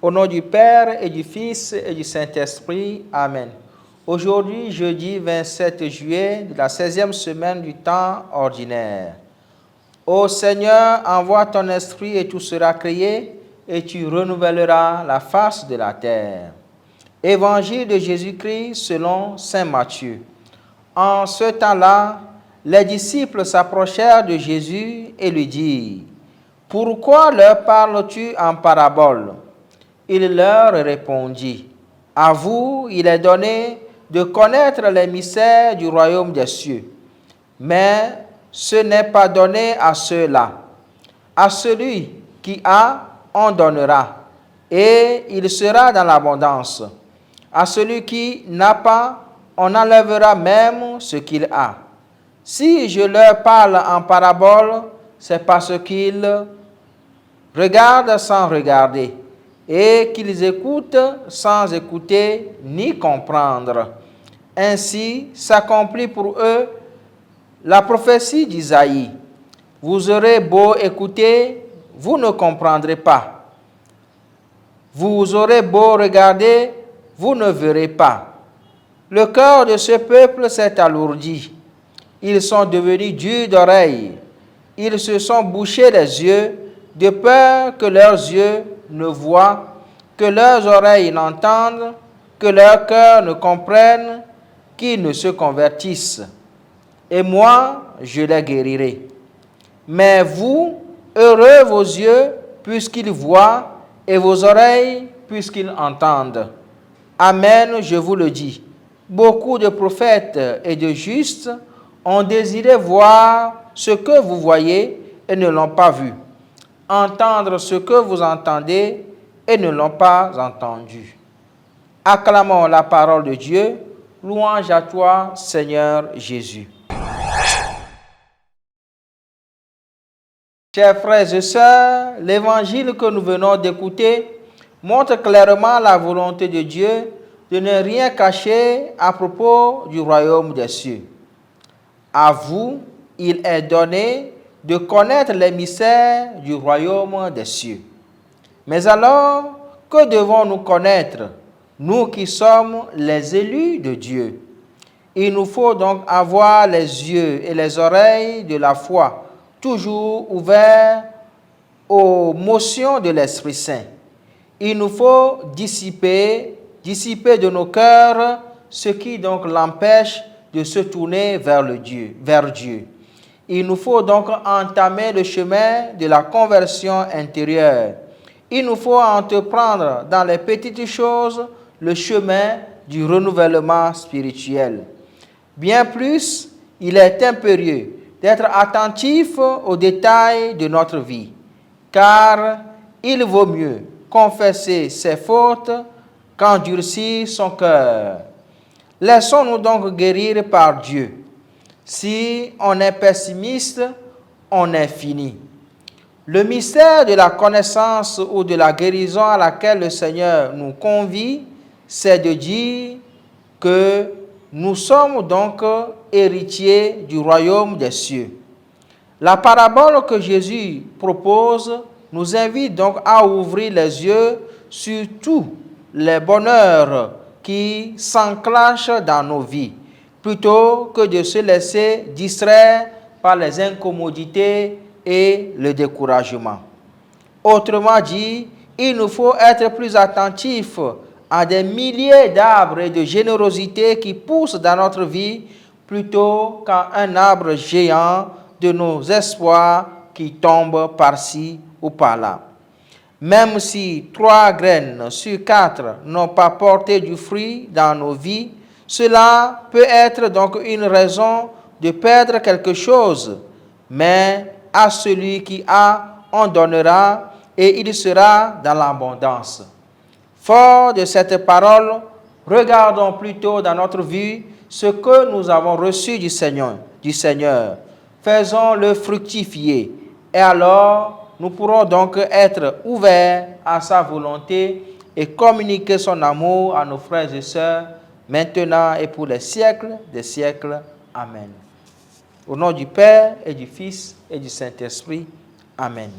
Au nom du Père et du Fils et du Saint-Esprit. Amen. Aujourd'hui, jeudi 27 juillet de la 16e semaine du temps ordinaire. Ô Seigneur, envoie ton esprit et tout sera créé et tu renouvelleras la face de la terre. Évangile de Jésus-Christ selon saint Matthieu. En ce temps-là, les disciples s'approchèrent de Jésus et lui dirent: « Pourquoi leur parles-tu en parabole ?» Il leur répondit: « À vous, il est donné de connaître les mystères du royaume des cieux, mais ce n'est pas donné à ceux-là. À celui qui a, on donnera, et il sera dans l'abondance. À celui qui n'a pas, on enlèvera même ce qu'il a. Si je leur parle en parabole, c'est parce qu'ils regardent sans regarder, et qu'ils écoutent sans écouter ni comprendre. Ainsi s'accomplit pour eux la prophétie d'Isaïe. Vous aurez beau écouter, vous ne comprendrez pas. Vous aurez beau regarder, vous ne verrez pas. Le cœur de ce peuple s'est alourdi. Ils sont devenus durs d'oreilles. Ils se sont bouchés les yeux, de peur que leurs yeux ne voient, que leurs oreilles n'entendent, que leur cœur ne comprenne, qu'ils ne se convertissent. Et moi, je les guérirai. Mais vous, heureux vos yeux, puisqu'ils voient, et vos oreilles, puisqu'ils entendent. Amen, je vous le dis. Beaucoup de prophètes et de justes ont désiré voir ce que vous voyez et ne l'ont pas vu, entendre ce que vous entendez et ne l'ont pas entendu. Acclamons la parole de Dieu. Louange à toi, Seigneur Jésus. Chers frères et sœurs, l'évangile que nous venons d'écouter montre clairement la volonté de Dieu de ne rien cacher à propos du royaume des cieux. À vous, il est donné de connaître les mystères du royaume des cieux. Mais alors, que devons-nous connaître, nous qui sommes les élus de Dieu? Il nous faut donc avoir les yeux et les oreilles de la foi toujours ouverts aux motions de l'Esprit Saint. Il nous faut dissiper de nos cœurs ce qui donc l'empêche de se tourner vers Dieu. Il nous faut donc entamer le chemin de la conversion intérieure. Il nous faut entreprendre dans les petites choses le chemin du renouvellement spirituel. Bien plus, il est impérieux d'être attentif aux détails de notre vie, car il vaut mieux confesser ses fautes qu'endurcir son cœur. Laissons-nous donc guérir par Dieu. Si on est pessimiste, on est fini. Le mystère de la connaissance ou de la guérison à laquelle le Seigneur nous convie, c'est de dire que nous sommes donc héritiers du royaume des cieux. La parabole que Jésus propose nous invite donc à ouvrir les yeux sur tous les bonheurs qui s'enclenchent dans nos vies, plutôt que de se laisser distraire par les incommodités et le découragement. Autrement dit, il nous faut être plus attentifs à des milliers d'arbres et de générosité qui poussent dans notre vie, plutôt qu'à un arbre géant de nos espoirs qui tombe par-ci ou par-là. Même si 3 graines sur 4 n'ont pas porté du fruit dans nos vies, cela peut être donc une raison de perdre quelque chose. Mais à celui qui a, on donnera, et il sera dans l'abondance. Fort de cette parole, regardons plutôt dans notre vie ce que nous avons reçu du Seigneur, faisons-le fructifier. Et alors, nous pourrons donc être ouverts à sa volonté et communiquer son amour à nos frères et sœurs, maintenant et pour les siècles des siècles. Amen. Au nom du Père et du Fils et du Saint-Esprit. Amen.